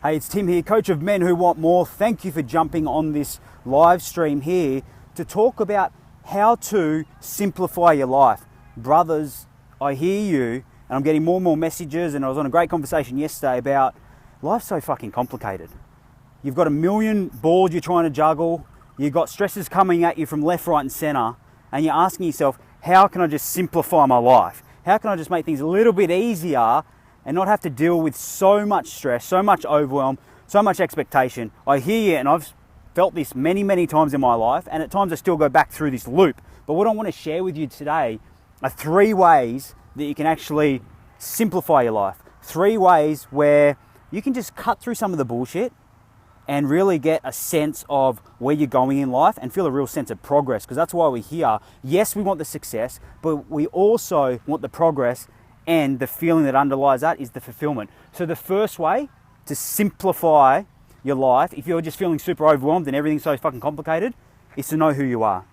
Hey, it's Tim here, coach of men who want more. Thank you for jumping on this live stream here to talk about how to simplify your life. Brothers, I hear you, and I'm getting more and more messages, and I was on a great conversation yesterday about life's so fucking complicated. You've got a million balls you're trying to juggle, you've got stresses coming at you from left, right and center, and you're asking yourself, how can I just simplify my life? How can I just make things a little bit easier and not have to deal with so much stress, so much overwhelm, so much expectation? I hear you, and I've felt this many, many times in my life, and at times I still go back through this loop. But what I want to share with you today are 3 ways that you can actually simplify your life. 3 ways where you can just cut through some of the bullshit and really get a sense of where you're going in life and feel a real sense of progress, because that's why we're here. Yes, we want the success, but we also want the progress, and the feeling that underlies that is the fulfillment. So the first way to simplify your life, if you're just feeling super overwhelmed and everything's so fucking complicated, is to know who you are.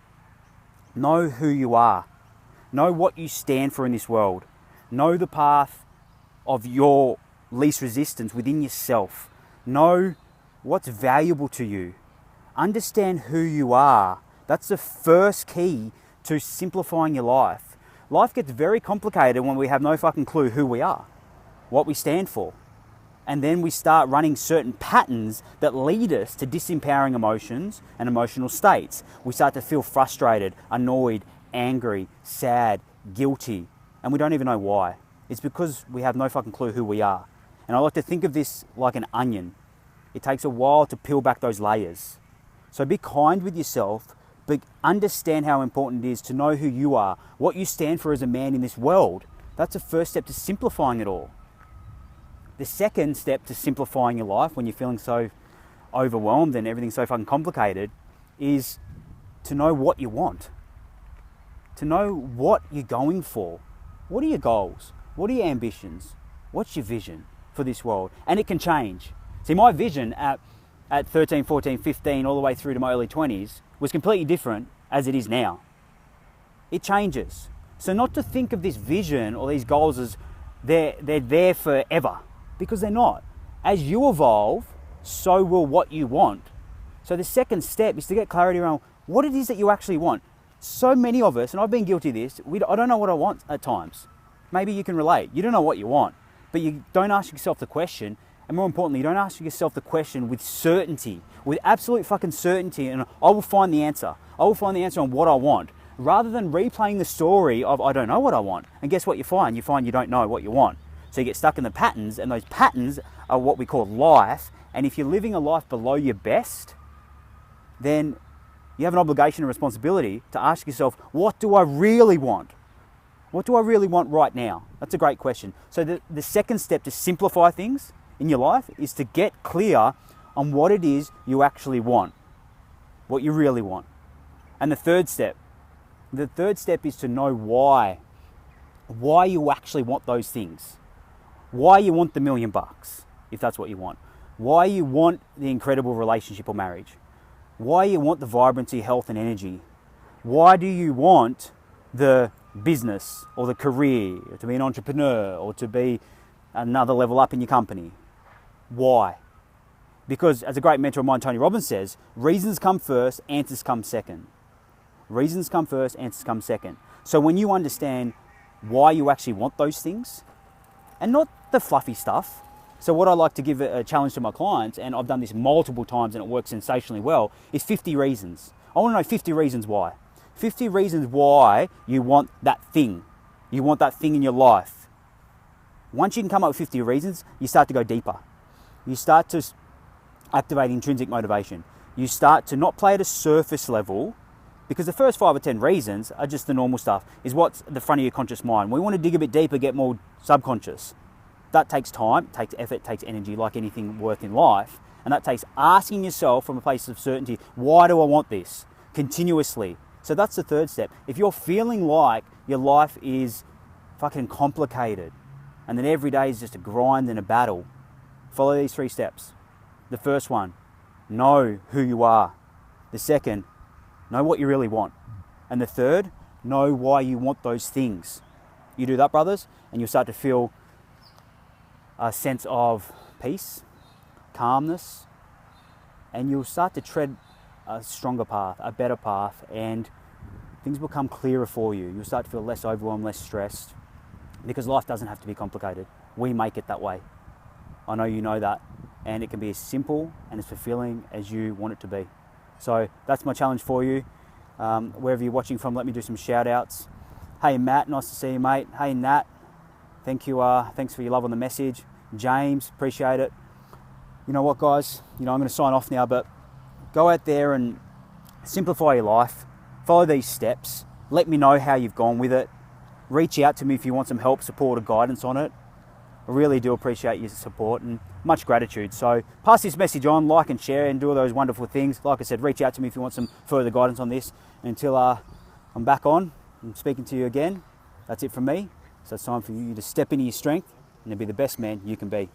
Know who you are. Know what you stand for in this world. Know the path of your least resistance within yourself. Know what's valuable to you. Understand who you are. That's the first key to simplifying your life. Life gets very complicated when we have no fucking clue who we are, what we stand for. And then we start running certain patterns that lead us to disempowering emotions and emotional states. We start to feel frustrated, annoyed, angry, sad, guilty, and we don't even know why. It's because we have no fucking clue who we are. And I like to think of this like an onion. It takes a while to peel back those layers. So be kind with yourself, but understand how important it is to know who you are, what you stand for as a man in this world. That's the first step to simplifying it all. The second step to simplifying your life when you're feeling so overwhelmed and everything's so fucking complicated is to know what you want. To know what you're going for. What are your goals? What are your ambitions? What's your vision for this world? And it can change. See, my vision at 13, 14, 15, all the way through to my early 20s was completely different as it is now. It changes. So not to think of this vision or these goals as they're there forever, because they're not. As you evolve, so will what you want. So the second step is to get clarity around what it is that you actually want. So many of us, and I've been guilty of this, I don't know what I want at times. Maybe you can relate. You don't know what you want, but you don't ask yourself the question. And more importantly, you don't ask yourself the question with certainty, with absolute fucking certainty, and I will find the answer. I will find the answer on what I want, rather than replaying the story of I don't know what I want. And guess what you find? You find you don't know what you want. So you get stuck in the patterns, and those patterns are what we call life. And if you're living a life below your best, then you have an obligation and responsibility to ask yourself, what do I really want? What do I really want right now? That's a great question. So the second step to simplify things in your life is to get clear on what it is you actually want, what you really want. And the third step is to know why you actually want those things, why you want the $1 million, if that's what you want, why you want the incredible relationship or marriage, why you want the vibrancy, health and energy, why do you want the business or the career, or to be an entrepreneur, or to be another level up in your company. Why? Because as a great mentor of mine, Tony Robbins, says, reasons come first, answers come second. Reasons come first, answers come second. So when you understand why you actually want those things, and not the fluffy stuff. So what I like to give a challenge to my clients, and I've done this multiple times and it works sensationally well, is 50 reasons. I want to know 50 reasons why. 50 reasons why you want that thing. You want that thing in your life. Once you can come up with 50 reasons, you start to go deeper. You start to activate intrinsic motivation. You start to not play at a surface level, because the first 5 or 10 reasons are just the normal stuff, is what's at the front of your conscious mind. We want to dig a bit deeper, get more subconscious. That takes time, takes effort, takes energy, like anything worth in life. And that takes asking yourself from a place of certainty, why do I want this? Continuously. So that's the third step. If you're feeling like your life is fucking complicated and that every day is just a grind and a battle, follow these 3 steps. The first one, know who you are. The second, know what you really want. And the third, know why you want those things. You do that, brothers, and you'll start to feel a sense of peace, calmness, and you'll start to tread a stronger path, a better path, and things become clearer for you. You'll start to feel less overwhelmed, less stressed, because life doesn't have to be complicated. We make it that way. I know you know that, and it can be as simple and as fulfilling as you want it to be. So that's my challenge for you. Wherever you're watching from, let me do some shout outs. Hey Matt, nice to see you, mate. Hey Nat, thanks for your love on the message. James, appreciate it. You know what, guys, I'm going to sign off now, but go out there and simplify your life. Follow these steps. Let me know how you've gone with it. Reach out to me if you want some help, support, or guidance on it. I really do appreciate your support and much gratitude. So pass this message on, like and share, and do all those wonderful things. Like I said, reach out to me if you want some further guidance on this. Until I'm back on and speaking to you again, that's it from me. So it's time for you to step into your strength and to be the best man you can be.